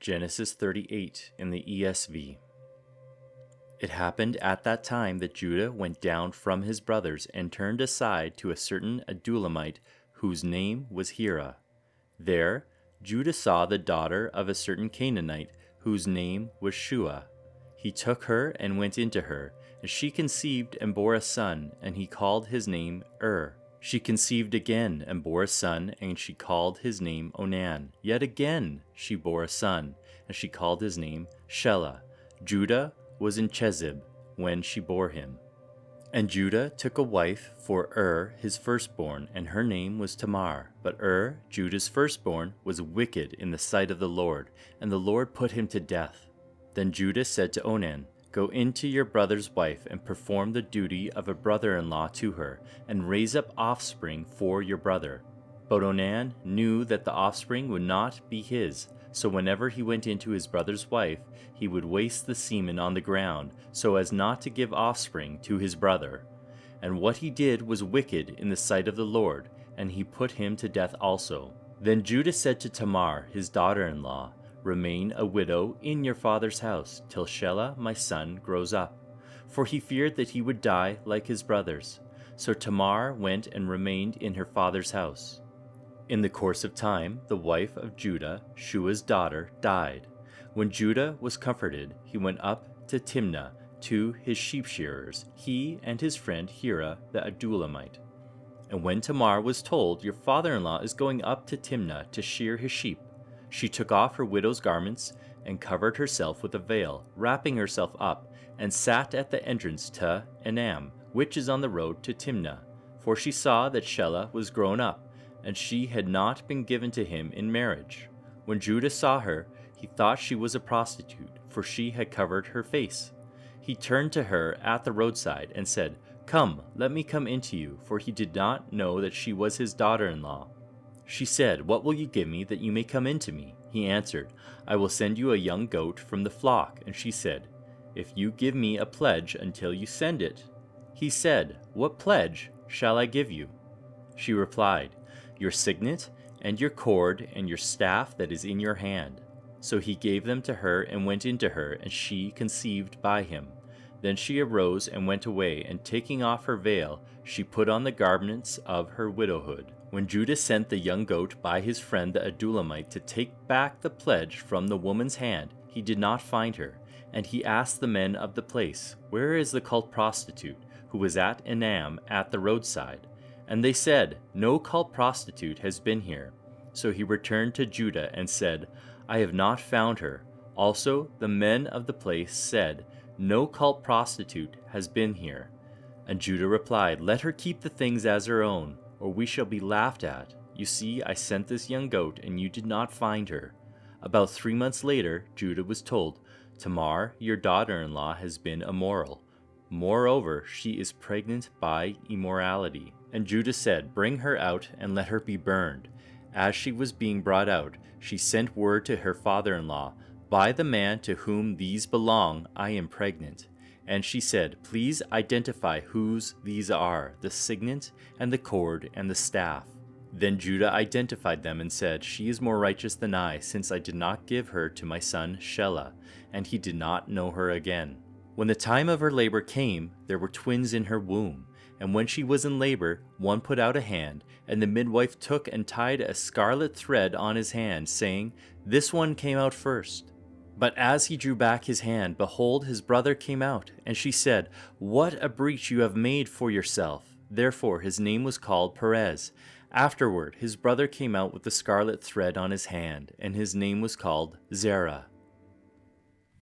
Genesis 38 in the ESV. It happened at that time that Judah went down from his brothers and turned aside to a certain Adullamite whose name was Hira. There Judah saw the daughter of a certain Canaanite whose name was Shua. He took her and went into her, and she conceived and bore a son, and he called his name She conceived again and bore a son, and she called his name Onan. Yet again she bore a son, and she called his name Shelah. Judah was in Chezib when she bore him. And Judah took a wife for his firstborn, and her name was Tamar. But Judah's firstborn, was wicked in the sight of the Lord, and the Lord put him to death. Then Judah said to Onan, "Go into your brother's wife and perform the duty of a brother-in-law to her, and raise up offspring for your brother." But Onan knew that the offspring would not be his, so whenever he went into his brother's wife, he would waste the semen on the ground, so as not to give offspring to his brother. And what he did was wicked in the sight of the Lord, and he put him to death also. Then Judah said to Tamar, his daughter-in-law, "Remain a widow in your father's house, till Shelah my son grows up." For he feared that he would die like his brothers. So Tamar went and remained in her father's house. In the course of time, the wife of Judah, Shua's daughter, died. When Judah was comforted, he went up to Timnah to his sheep shearers, he and his friend Hira the Adullamite. And when Tamar was told, "Your father-in-law is going up to Timnah to shear his sheep," she took off her widow's garments and covered herself with a veil, wrapping herself up, and sat at the entrance to Enam, which is on the road to Timnah. For she saw that Shelah was grown up, and she had not been given to him in marriage. When Judah saw her, he thought she was a prostitute, for she had covered her face. He turned to her at the roadside and said, "Come, let me come into you," for he did not know that she was his daughter-in-law. She said, "What will you give me that you may come into me?" He answered, "I will send you a young goat from the flock." And she said, "If you give me a pledge until you send it." He said, "What pledge shall I give you?" She replied, "Your signet, and your cord, and your staff that is in your hand." So he gave them to her and went into her, and she conceived by him. Then she arose and went away, and taking off her veil, she put on the garments of her widowhood. When Judah sent the young goat by his friend the Adullamite to take back the pledge from the woman's hand, he did not find her. And he asked the men of the place, "Where is the cult prostitute, who was at Enam at the roadside?" And they said, "No cult prostitute has been here." So he returned to Judah and said, "I have not found her." Also the men of the place said, "No cult prostitute has been here." And Judah replied, "Let her keep the things as her own, or we shall be laughed at. You see, I sent this young goat, and you did not find her." About 3 months later, Judah was told, "Tamar, your daughter-in-law, has been immoral. Moreover, she is pregnant by immorality." And Judah said, "Bring her out and let her be burned." As she was being brought out, she sent word to her father-in-law, "By the man to whom these belong, I am pregnant." And she said, "Please identify whose these are, the signet and the cord and the staff." Then Judah identified them and said, "She is more righteous than I, since I did not give her to my son Shelah." And he did not know her again. When the time of her labor came, there were twins in her womb. And when she was in labor, one put out a hand, and the midwife took and tied a scarlet thread on his hand, saying, "This one came out first." But as he drew back his hand, behold, his brother came out. And she said, "What a breach you have made for yourself." Therefore his name was called Perez. Afterward his brother came out with the scarlet thread on his hand, and his name was called Zerah.